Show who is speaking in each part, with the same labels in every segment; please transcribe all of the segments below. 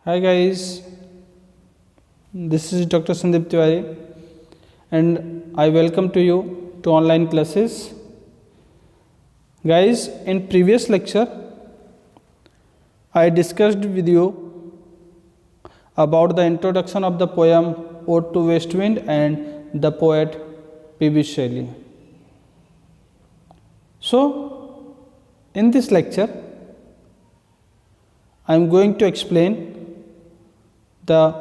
Speaker 1: Hi guys, this is Dr. Sandeep Tiwari and I welcome to you to online classes. Guys, in previous lecture I discussed with you about the introduction of the poem Ode to West Wind and the poet P.B. Shelley. So, in this lecture I am going to explain the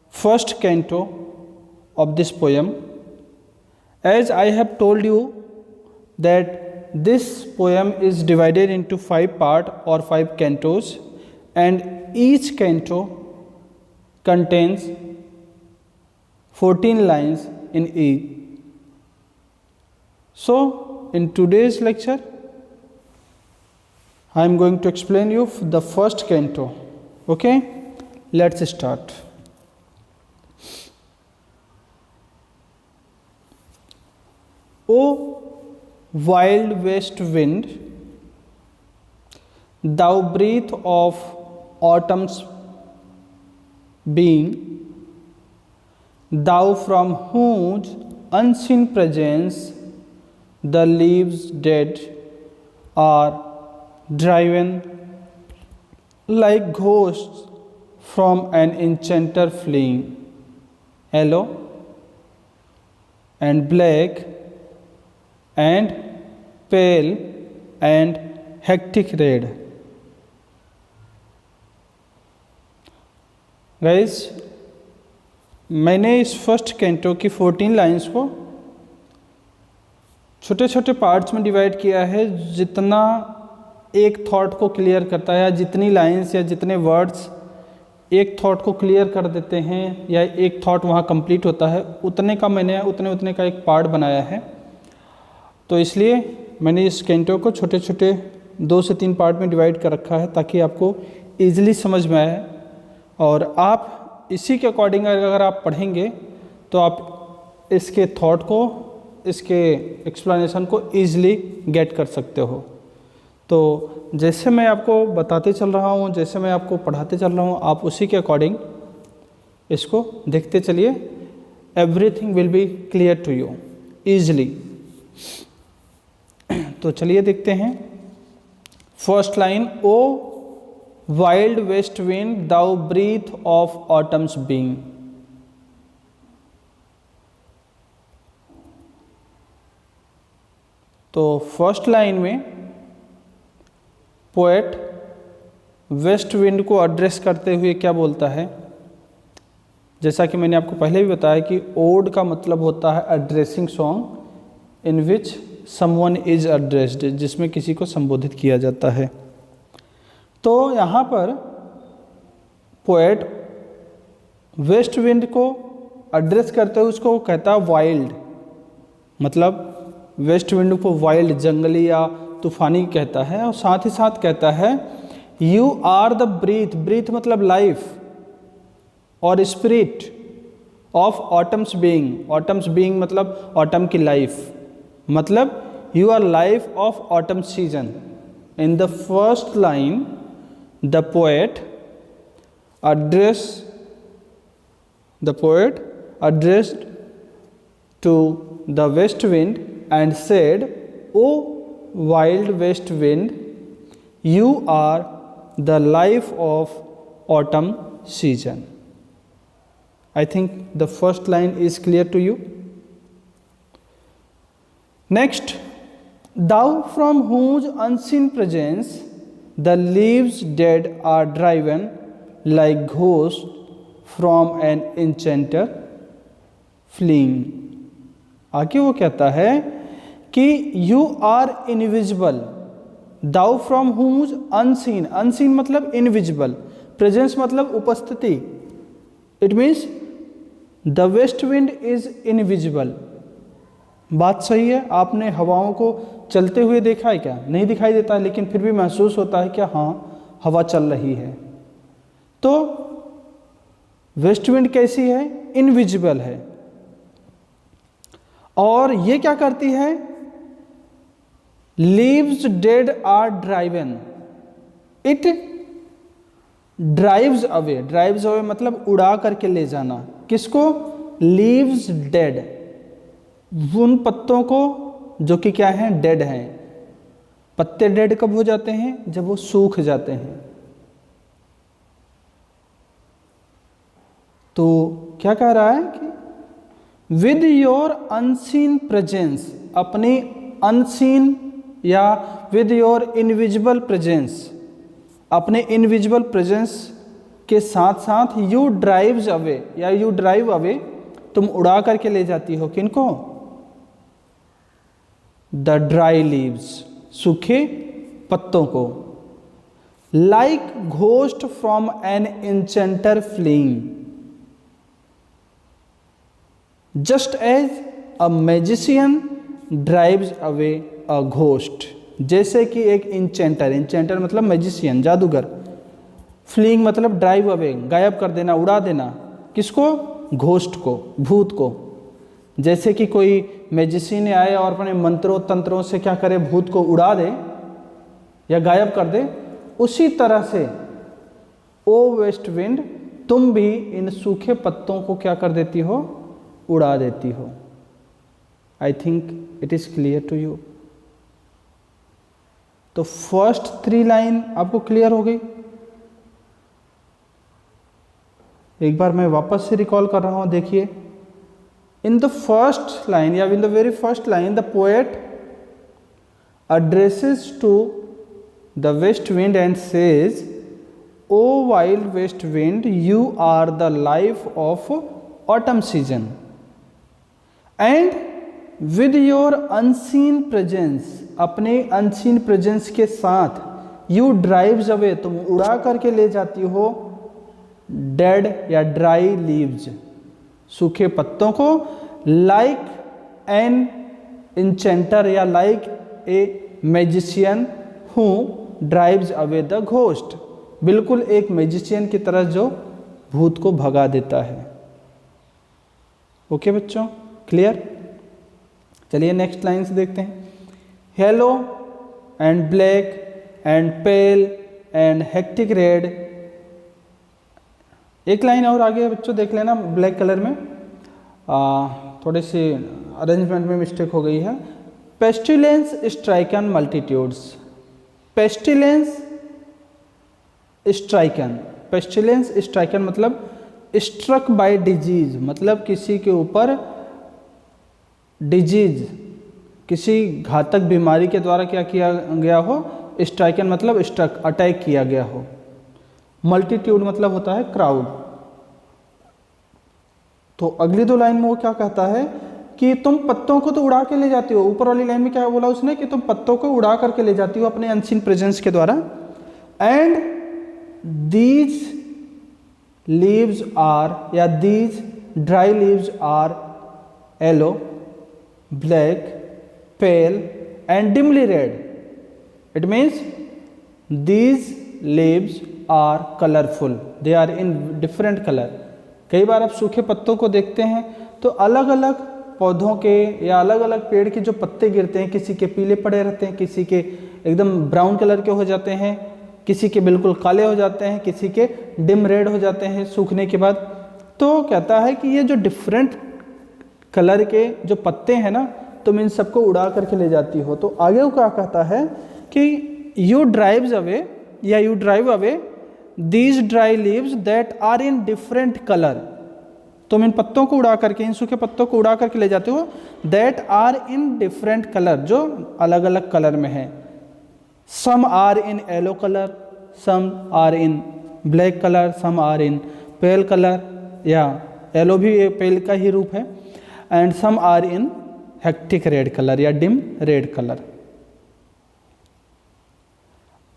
Speaker 1: first canto of this poem. As I have told you that this poem is divided into 5 parts or 5 cantos, and each canto contains 14 lines in each. So in today's lecture I am going to explain you the first canto. Okay, let's start. O wild west wind, thou breath of autumn's being, thou from whose unseen presence the leaves dead are driven like ghosts from an enchanter fleeing, yellow and black and pale and hectic red. Guys, मैंने इस first canto की 14 lines को छोटे छोटे parts में divide किया है, जितना एक थॉट को क्लियर करता है, जितनी लाइंस या जितने वर्ड्स एक थॉट को क्लियर कर देते हैं या एक थॉट वहाँ कंप्लीट होता है, उतने का मैंने उतने का एक पार्ट बनाया है. तो इसलिए मैंने इस कैंटो को छोटे छोटे 2 से 3 पार्ट में डिवाइड कर रखा है ताकि आपको ईजिली समझ में आए, और आप इसी के अकॉर्डिंग अगर आप पढ़ेंगे तो आप इसके थॉट को, इसके एक्सप्लेनेशन को ईजिली गेट कर सकते हो. तो जैसे मैं आपको बताते चल रहा हूँ, जैसे मैं आपको पढ़ाते चल रहा हूँ, आप उसी के अकॉर्डिंग इसको देखते चलिए. Everything will be clear to you easily. तो चलिए देखते हैं. First line, O wild west wind thou breath of autumn's being. तो फर्स्ट लाइन में पोएट वेस्ट विंड को एड्रेस करते हुए क्या बोलता है, जैसा कि मैंने आपको पहले भी बताया कि ओड का मतलब होता है addressing song in which someone is addressed, जिसमें किसी को संबोधित किया जाता है. तो यहाँ पर पोएट वेस्ट विंड को एड्रेस करते हुए उसको कहता है वाइल्ड, मतलब वेस्ट विंड को वाइल्ड, जंगली या तूफानी कहता है, और साथ ही साथ कहता है you are the breath, breath मतलब लाइफ और spirit of autumn's being, autumn's being मतलब ऑटम की लाइफ, मतलब you are life of autumn season. In the first line the poet addressed to the west wind and said, O wild west wind, you are the life of autumn season. I think the first line is clear to you. Next, thou from whose unseen presence the leaves dead are driven like ghosts from an enchanter fleeing. आगे वो कहता है कि you are invisible, thou from whose unseen, unseen मतलब invisible, presence मतलब उपस्थिति. It means the west wind is invisible. बात सही है. आपने हवाओं को चलते हुए देखा है क्या? नहीं दिखाई देता है, लेकिन फिर भी महसूस होता है क्या, हाँ हवा चल रही है. तो वेस्ट विंड कैसी है? इनविजिबल है. और ये क्या करती है? leaves dead are driven. It drives away मतलब उड़ा करके ले जाना। किसको? लीव्स डेड, उन पत्तों को जो कि क्या है? डेड हैं। पत्ते डेड कब हो जाते हैं? जब वो सूख जाते हैं। तो क्या कह रहा है कि विद योर अनसीन प्रेजेंस, अपनी अनसीन या विद योर इनविजिबल प्रेजेंस, अपने इनविजिबल प्रेजेंस के साथ साथ यू ड्राइव्स अवे या यू ड्राइव अवे, तुम उड़ा करके ले जाती हो। किनको? द ड्राई लीव्स, सूखे पत्तों को। Like ghost from an enchanter fleeing, just as a magician drives away a ghost, जैसे कि एक इंचेंटर मतलब मैजिशियन, जादूगर, फ्लीइंग मतलब ड्राइव अवे, गायब कर देना, उड़ा देना। किसको? घोस्ट को, भूत को। जैसे कि कोई मैजिशियन आए और अपने मंत्रों तंत्रों से क्या करे? भूत को उड़ा दे या गायब कर दे। उसी तरह से ओ वेस्ट विंड, तुम भी इन सूखे पत्तों को क्या कर देती हो? उड़ा देती हो। I think it is clear to you. तो फर्स्ट 3 लाइन आपको क्लियर हो गई। एक बार मैं वापस से रिकॉल कर रहा हूं, देखिए। इन द फर्स्ट लाइन या इन the very first line, the poet addresses to the west wind and says, O wild west wind, you are the life of autumn season, and with your unseen presence, अपने unseen presence के साथ, you drives away, तुम उड़ा करके ले जाती हो dead या ड्राई लीव्स, सूखे पत्तों को। लाइक एन इंचेंटर या like a magician who drives away the ghost, बिल्कुल एक मैजिशियन की तरह जो भूत को भगा देता है। ओके बच्चों, क्लियर? चलिए नेक्स्ट लाइन से देखते हैं। Yellow and black and pale and hectic red. एक लाइन और आगे है बच्चों, देख लेना, ब्लैक कलर में थोड़ी सी अरेंजमेंट में मिस्टेक हो गई है। Pestilence stricken multitudes, pestilence stricken, pestilence stricken मतलब स्ट्रक बाय डिजीज, मतलब किसी के ऊपर डिजीज, किसी घातक बीमारी के द्वारा क्या किया गया हो। स्ट्राइकन मतलब स्ट्रक, अटैक किया गया हो। मल्टीट्यूड मतलब होता है क्राउड। तो अगली 2 लाइन में वो क्या कहता है कि तुम पत्तों को तो उड़ा के ले जाती हो। ऊपर वाली लाइन में क्या बोला उसने कि तुम पत्तों को उड़ा करके ले जाती हो अपने अनसीन प्रेजेंस के द्वारा। एंड दीज लीव्स आर या these dry leaves are yellow, black, pale and dimly red. It means these leaves are colourful, they are in different colour. कई बार आप सूखे पत्तों को देखते हैं तो अलग अलग पौधों के या अलग अलग पेड़ के जो पत्ते गिरते हैं, किसी के पीले पड़े रहते हैं, किसी के एकदम ब्राउन कलर के हो जाते हैं, किसी के बिल्कुल काले हो जाते हैं, किसी के डिम रेड हो जाते हैं सूखने के बाद। तो कहता है कि ये जो डिफरेंट कलर के जो पत्ते हैं ना, तुम इन सबको उड़ा करके ले जाती हो। तो आगे वो क्या कहता है कि यू ड्राइव्स अवे या you drive away these dry leaves that are in different colour, तुम इन पत्तों को उड़ा करके, इन सूखे पत्तों को उड़ा करके ले जाते हो। That are in different colour, जो अलग अलग कलर में है। Some are in yellow colour, some are in black colour, some are in pale colour, या येलो भी पेल का ही रूप है। And some are in hectic red colour या dim red colour.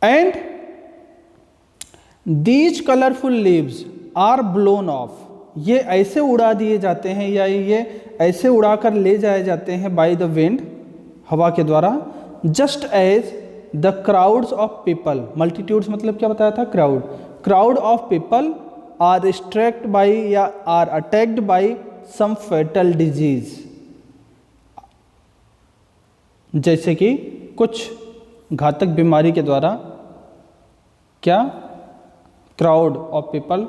Speaker 1: And these colourful leaves are blown off, ये ऐसे उड़ा दिए जाते हैं या ये ऐसे उड़ाकर ले जाए जाते हैं बाय द विंड, हवा के द्वारा। Just as the crowds of people, multitudes मतलब क्या बताया था? Crowd. Crowd of people are struck by या are attacked by some fatal disease, जैसे कि कुछ घातक बीमारी के द्वारा क्या क्राउड ऑफ पीपल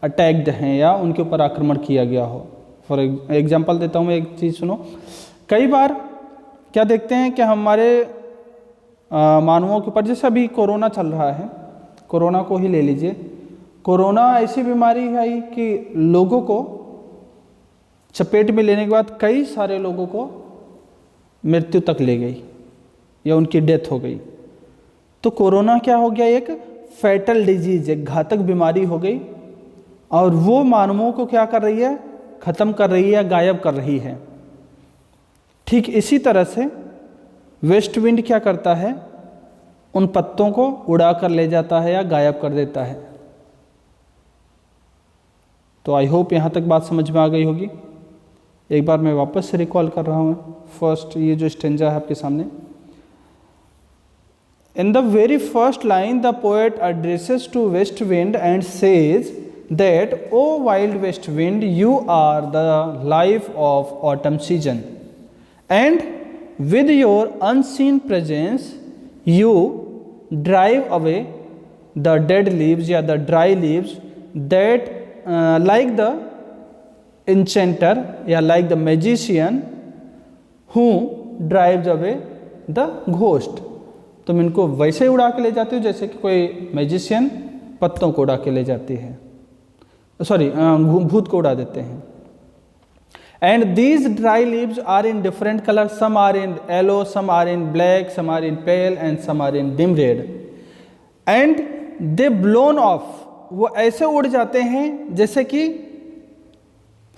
Speaker 1: अटैक्ड हैं या उनके ऊपर आक्रमण किया गया हो। फॉर एग्जांपल देता हूँ मैं, एक चीज़ सुनो। कई बार क्या देखते हैं कि हमारे मानवों के ऊपर, जैसे अभी कोरोना चल रहा है, कोरोना को ही ले लीजिए। कोरोना ऐसी बीमारी है कि लोगों को चपेट में लेने के बाद कई सारे लोगों को मृत्यु तक ले गई या उनकी डेथ हो गई। तो कोरोना क्या हो गया, एक फैटल डिजीज, एक घातक बीमारी हो गई, और वो मानवों को क्या कर रही है, ख़त्म कर रही है, गायब कर रही है। ठीक इसी तरह से वेस्ट विंड क्या करता है, उन पत्तों को उड़ा कर ले जाता है या गायब कर देता है। तो आई होप यहाँ तक बात समझ में आ गई होगी। एक बार मैं वापस से रिकॉल कर रहा हूँ। फर्स्ट ये जो स्टेंजा है आपके सामने, in the very first line the poet addresses to west wind and says that O wild west wind you are the life of autumn season and with your unseen presence you drive away the dead leaves या the dry leaves that like the enchanter या like the magician who drives away the ghost। तुम इनको वैसे ही उड़ा के ले जाते हो जैसे कि कोई मैजिशियन पत्तों को उड़ा के ले जाती है, सॉरी भूत को उड़ा देते हैं। And these dry leaves are in different colors. Some are in yellow, some are in black, some are in pale, and some are in dim red. And they blown off. वो ऐसे उड़ जाते हैं जैसे कि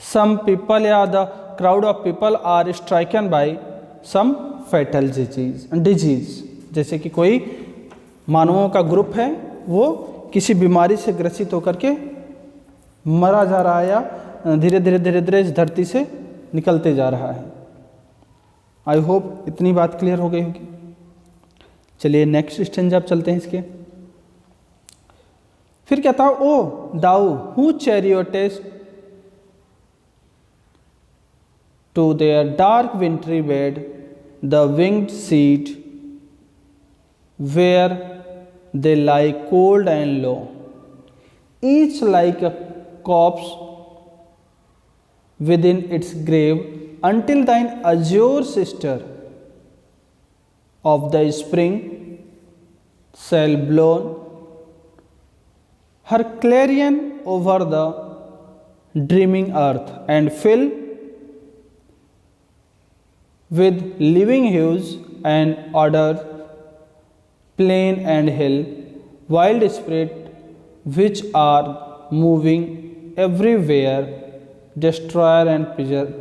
Speaker 1: some people या the crowd of people are stricken by some fatal disease। जैसे कि कोई मानवों का ग्रुप है, वो किसी बीमारी से ग्रसित होकर के मरा जा रहा है या धीरे धीरे इस धरती से निकलते जा रहा है। आई होप इतनी बात क्लियर हो गई होगी। चलिए नेक्स्ट स्टेंजा आप चलते हैं इसके। फिर क्या था, O thou who chariotest to their dark wintry bed the winged seed where they lie cold and low each like a corpse within its grave until thine azure sister of the spring shall blown her clarion over the dreaming earth and fill with living hues and odor plain and hill wild spirit which are moving everywhere destroyer and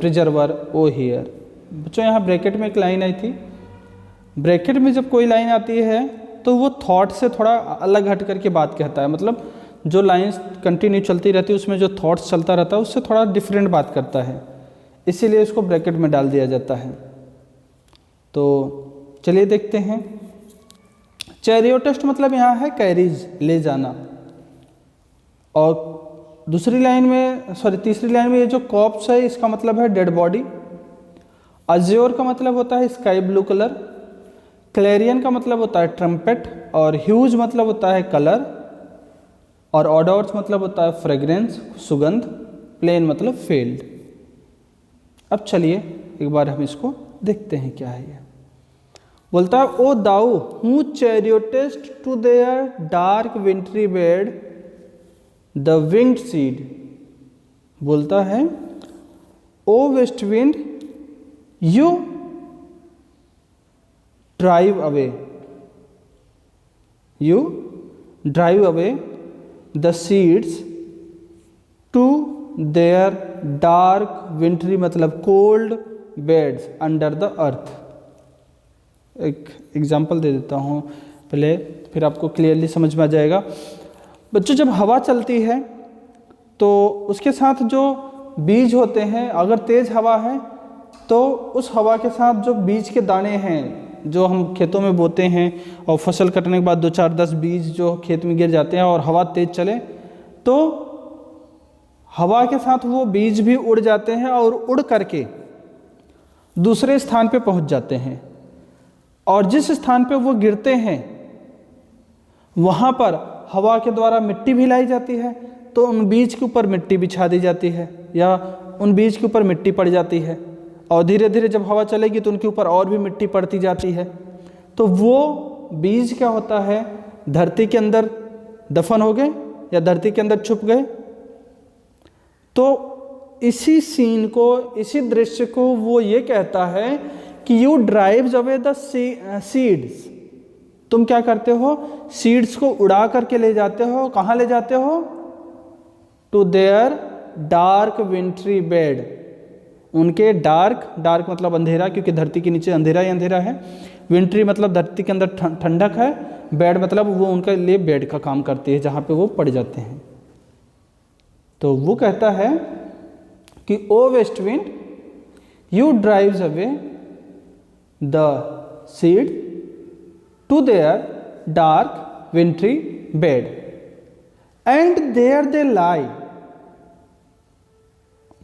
Speaker 1: preserver O here। बच्चों यहाँ bracket में एक line आई थी। Bracket में जब कोई line आती है तो वो थॉट से थोड़ा अलग हट करके बात कहता है, मतलब जो लाइंस कंटिन्यू चलती रहती है उसमें जो थॉट्स चलता रहता है उससे थोड़ा डिफरेंट बात करता है, इसीलिए इसको ब्रैकेट में डाल दिया जाता है। तो चलिए देखते हैं। चैरियोटेस्ट मतलब यहाँ है कैरीज, ले जाना। और दूसरी लाइन में, सॉरी तीसरी लाइन में ये जो कॉप्स है इसका मतलब है डेड बॉडी। अज्योर का मतलब होता है स्काई ब्लू कलर, क्लेरियन का मतलब होता है ट्रम्पेट, और ह्यूज मतलब होता है कलर, और ऑडोर्स मतलब होता है फ्रेग्रेंस, सुगंध, प्लेन मतलब फेल्ड। अब चलिए एक बार हम इसको देखते हैं क्या है ये। बोलता है O thou who chariotest to their dark wintry bed the winged seed. बोलता है O west wind you drive away the seeds to their dark wintry मतलब cold beds under the earth. एक एग्जाम्पल दे देता हूँ पहले, फिर आपको क्लियरली समझ में आ जाएगा। बच्चों जब हवा चलती है तो उसके साथ जो बीज होते हैं, अगर तेज़ हवा है तो उस हवा के साथ जो बीज के दाने हैं जो हम खेतों में बोते हैं और फसल कटने के बाद 2-4-10 बीज जो खेत में गिर जाते हैं और हवा तेज़ चले तो हवा के साथ वो बीज भी उड़ जाते हैं और उड़ करके दूसरे स्थान पे पहुंच जाते हैं, और जिस स्थान पे वो गिरते हैं वहाँ पर हवा के द्वारा मिट्टी भी लाई जाती है, तो उन बीज के ऊपर मिट्टी बिछा दी जाती है या उन बीज के ऊपर मिट्टी पड़ जाती है, और धीरे धीरे जब हवा चलेगी तो उनके ऊपर और भी मिट्टी पड़ती जाती है। तो वो बीज क्या होता है, धरती के अंदर दफन हो गए या धरती के अंदर छुप गए। तो इसी सीन को, इसी दृश्य को वो ये कहता है कि you drives away the seeds, तुम क्या करते हो, सीड्स को उड़ा करके ले जाते हो, कहाँ ले जाते हो, to their dark wintry bed, उनके डार्क, डार्क मतलब अंधेरा, क्योंकि धरती के नीचे अंधेरा ही अंधेरा है, विंट्री मतलब धरती के अंदर ठंडक है, बेड मतलब वो उनके लिए बेड का काम करती है जहाँ पे वो पड़ जाते हैं। तो वो कहता है कि O west wind you drives away the seed to their dark wintry bed and there they lie,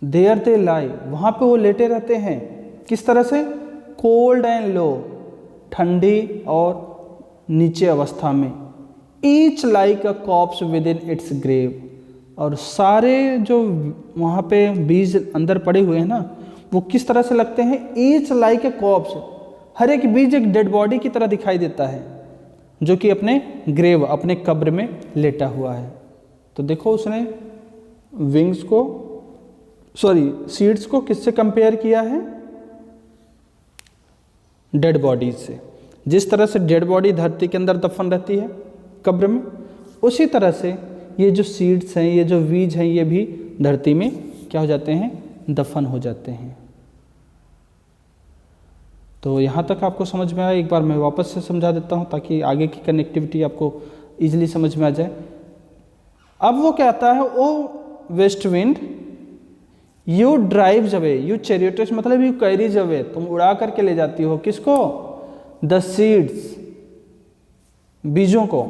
Speaker 1: there they lie, वहाँ पे वो लेटे रहते हैं। किस तरह से, कोल्ड एंड लो, ठंडी और नीचे अवस्था में, each like a corpse within its grave, और सारे जो वहाँ पे बीज अंदर पड़े हुए हैं ना, वो किस तरह से लगते हैं, ईच लाइक ए कॉप्स, हर एक बीज एक डेड बॉडी की तरह दिखाई देता है जो कि अपने ग्रेव, अपने कब्र में लेटा हुआ है। तो देखो उसने विंग्स को, सॉरी सीड्स को किससे कंपेयर किया है, डेड बॉडीज से। जिस तरह से डेड बॉडी धरती के अंदर दफन रहती है कब्र में, उसी तरह से ये जो सीड्स हैं, ये जो बीज हैं, ये भी धरती में क्या हो जाते हैं, दफन हो जाते हैं। तो यहाँ तक आपको समझ में आया। एक बार मैं वापस से समझा देता हूँ ताकि आगे की कनेक्टिविटी आपको इजीली समझ में आ जाए। अब वो कहता है, O west wind you drives away, you chariots मतलब यू कैरीज अवे, तुम उड़ा करके ले जाती हो किसको, द सीड्स, बीजों को,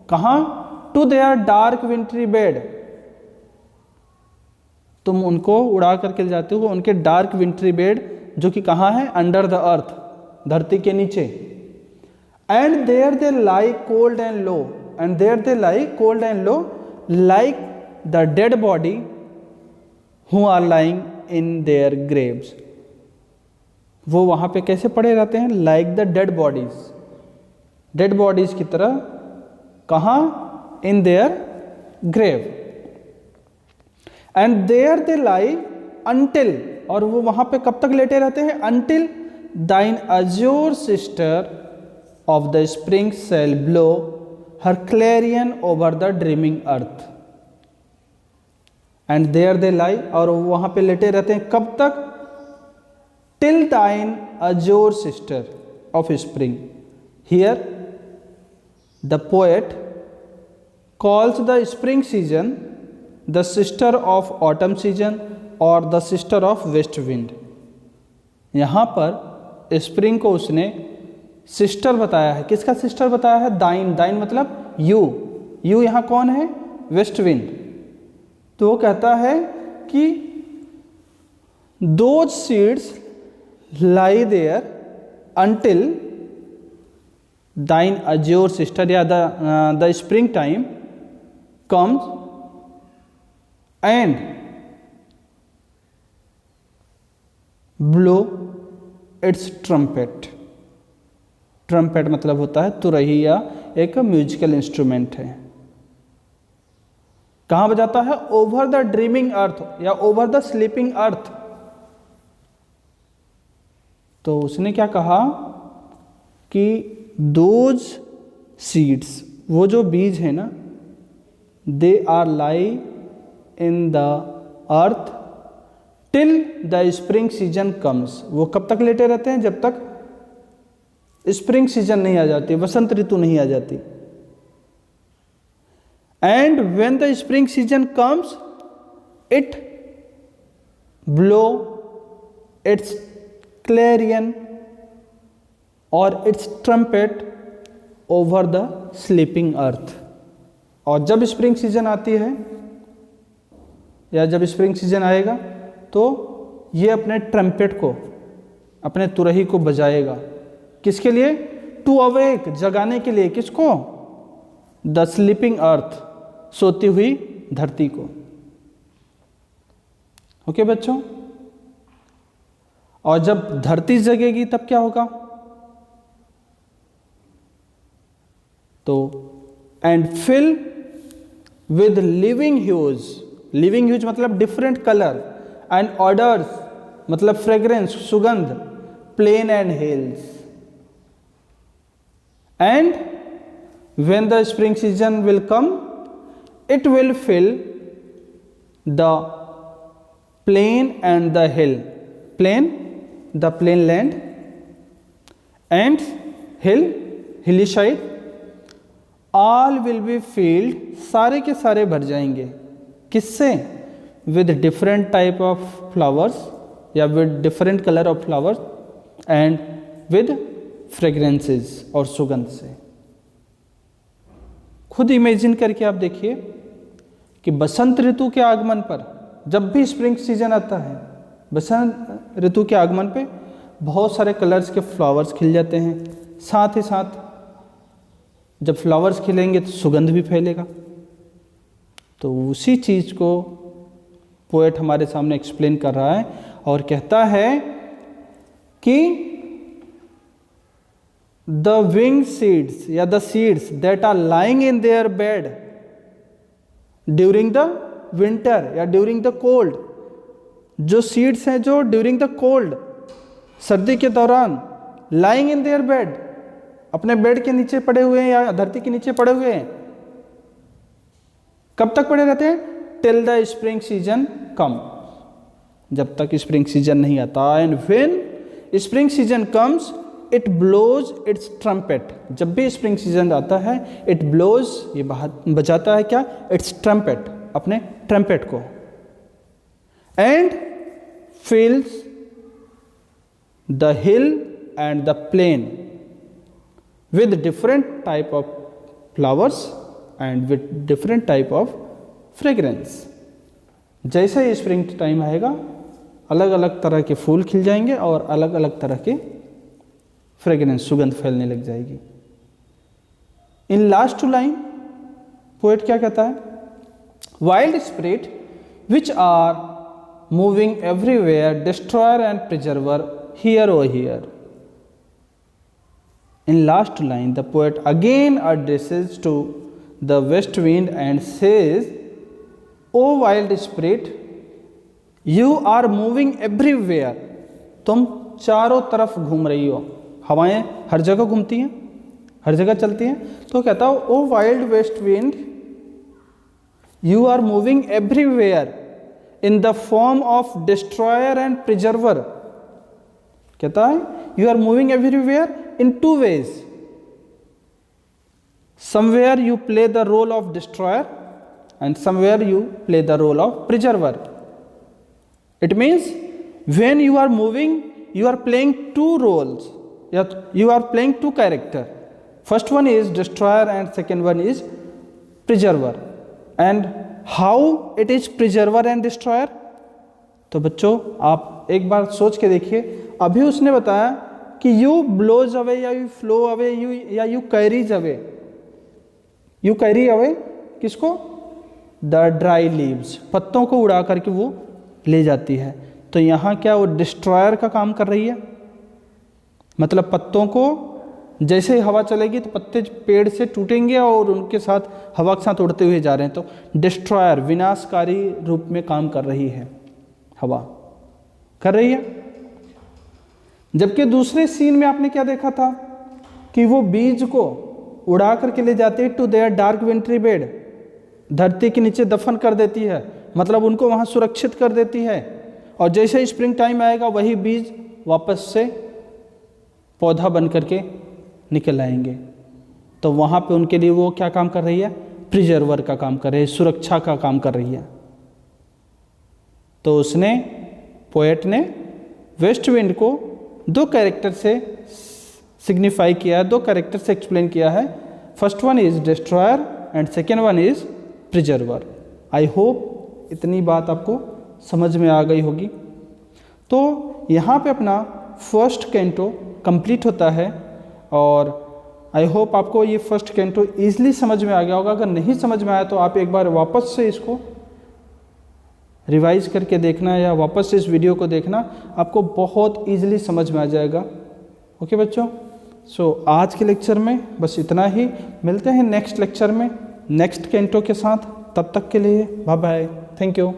Speaker 1: कहाँ, to their dark wintry bed, तुम उनको उड़ा करके ले जाते हो उनके डार्क विंट्री बेड जो कि कहाँ है, अंडर द अर्थ, धरती के नीचे। And there they lie cold and low, and there they lie cold and low like the dead body who are lying in their graves, वो वहां पे कैसे पड़े रहते हैं, like the dead bodies, dead bodies की तरह, कहाँ, in their grave. And there they lie until, और वो वहां पे कब तक लेटे रहते हैं, until thine azure sister of the spring shall blow her clarion over the dreaming earth. And there they lie, और वो वहां पे लेटे रहते हैं कब तक, टिल दाइन azure sister of spring. Here the poet calls the spring season the sister of autumn season और the sister of west wind। यहाँ पर स्प्रिंग को उसने सिस्टर बताया है। किसका सिस्टर बताया है, दाइन, दाइन मतलब यू, यू यहाँ कौन है, वेस्ट विंड। तो वो कहता है कि those seeds lie there until thine azure sister या the spring time comes and blow its trumpet। Trumpet मतलब होता है तुरही या एक म्यूजिकल इंस्ट्रूमेंट है। कहाँ बजाता है, ओवर द ड्रीमिंग अर्थ या ओवर द स्लीपिंग अर्थ। तो उसने क्या कहा कि दोज सीड्स, वो जो बीज है ना, they are lie in the earth till the spring season comes. वो कब तक लेटे रहते हैं, जब तक स्प्रिंग सीजन नहीं आ जाती, वसंत ऋतु नहीं आ जाती। And when the spring season comes it blow its clarion और its trumpet over the sleeping earth. और जब स्प्रिंग सीजन आती है या जब स्प्रिंग सीजन आएगा तो ये अपने ट्रम्पेट को, अपने तुरही को बजाएगा। किसके लिए, टू अवेक, जगाने के लिए। किसको, द स्लीपिंग अर्थ, सोती हुई धरती को। ओके बच्चों, और जब धरती जगेगी तब क्या होगा? तो and fill with living hues, living hues मतलब डिफरेंट कलर, एंड ऑर्डर्स मतलब फ्रेग्रेंस, सुगंध, plain and hills. And when the spring season will come, it will fill the plain and the hill, plain, the plain land, and hill, hilly side, all will be filled, सारे के सारे भर जाएंगे। किससे? with different type of flowers या with different color of flowers and with fragrances और सुगंध से। खुद इमेजिन करके आप देखिए कि बसंत ऋतु के आगमन पर, जब भी स्प्रिंग सीजन आता है, बसंत ऋतु के आगमन पे बहुत सारे कलर्स के फ्लावर्स खिल जाते हैं। साथ ही साथ जब फ्लावर्स खिलेंगे तो सुगंध भी फैलेगा। तो उसी चीज़ को पोएट हमारे सामने एक्सप्लेन कर रहा है और कहता है कि the winged seeds या the seeds that are lying in their bed during the winter या during the cold, जो seeds हैं जो during the cold, सर्दी के दौरान lying in their bed, अपने बेड के नीचे पड़े हुए हैं या धरती के नीचे पड़े हुए हैं, कब तक पड़े रहते हैं? till the spring season come, जब तक स्प्रिंग सीजन नहीं आता। and when spring season comes it blows its trumpet, जब भी स्प्रिंग सीजन आता है इट ब्लोज, ये बजाता है क्या? इट्स ट्रम्पेट, अपने ट्रम्पेट को। And fills the hill and the plain with different type of flowers and with different type of fragrance. जैसे ही स्प्रिंग टाइम आएगा अलग अलग तरह के फूल खिल जाएंगे और अलग अलग तरह के फ्रेग्रेंस, सुगंध फैलने लग जाएगी। In last two line poet क्या कहता है? Wild spirit which are moving everywhere, destroyer and preserver, hear O hear. In last line the poet again addresses to the west wind and says, O wild spirit you are moving everywhere, तुम चारों तरफ घूम रही हो। हवाएं हर जगह घूमती हैं, हर जगह चलती हैं। तो कहता हूँ, O wild west wind you are moving everywhere in the form of destroyer and preserver. कहता है you are moving everywhere in two ways, somewhere you play the role of destroyer and somewhere you play the role of preserver. It means when you are moving you are playing two roles, you are playing two character. First one is destroyer and second one is preserver. And how it is preserver and destroyer? तो बच्चों आप एक बार सोच के देखिए, अभी उसने बताया कि you blows away या you flow away या you carries away, you carry away किसको? The dry leaves, पत्तों को उड़ा करके वो ले जाती है। तो यहाँ क्या वो डिस्ट्रॉयर का काम कर रही है? मतलब पत्तों को जैसे ही हवा चलेगी तो पत्ते पेड़ से टूटेंगे और उनके साथ हवा के साथ उड़ते हुए जा रहे हैं। तो डिस्ट्रॉयर, विनाशकारी रूप में काम कर रही है, हवा कर रही है। जबकि दूसरे सीन में आपने क्या देखा था कि वो बीज को उड़ा करके ले जाते to their dark wintry bed, धरती के नीचे दफन कर देती है, मतलब उनको वहाँ सुरक्षित कर देती है। और जैसे ही स्प्रिंग टाइम आएगा वही बीज वापस से पौधा बन करके निकल आएंगे। तो वहाँ पे उनके लिए वो क्या काम कर रही है? प्रिजर्वर का काम कर रही है, सुरक्षा का काम कर रही है। तो उसने, पोएट ने वेस्ट विंड को दो कैरेक्टर से सिग्निफाई किया है, दो कैरेक्टर से एक्सप्लेन किया है। First one is destroyer and second one is preserver. I hope इतनी बात आपको समझ में आ गई होगी। तो यहाँ पे अपना फर्स्ट कैंटो कंप्लीट होता है और आई होप आपको ये फर्स्ट कैंटो ईजिली समझ में आ गया होगा। अगर नहीं समझ में आया तो आप एक बार वापस से इसको रिवाइज करके देखना या वापस से इस वीडियो को देखना, आपको बहुत ईजिली समझ में आ जाएगा। ओके बच्चों, सो आज के लेक्चर में बस इतना ही। मिलते हैं नेक्स्ट लेक्चर में नेक्स्ट कैंटो के साथ। तब तक के लिए बाय बाय, थैंक यू।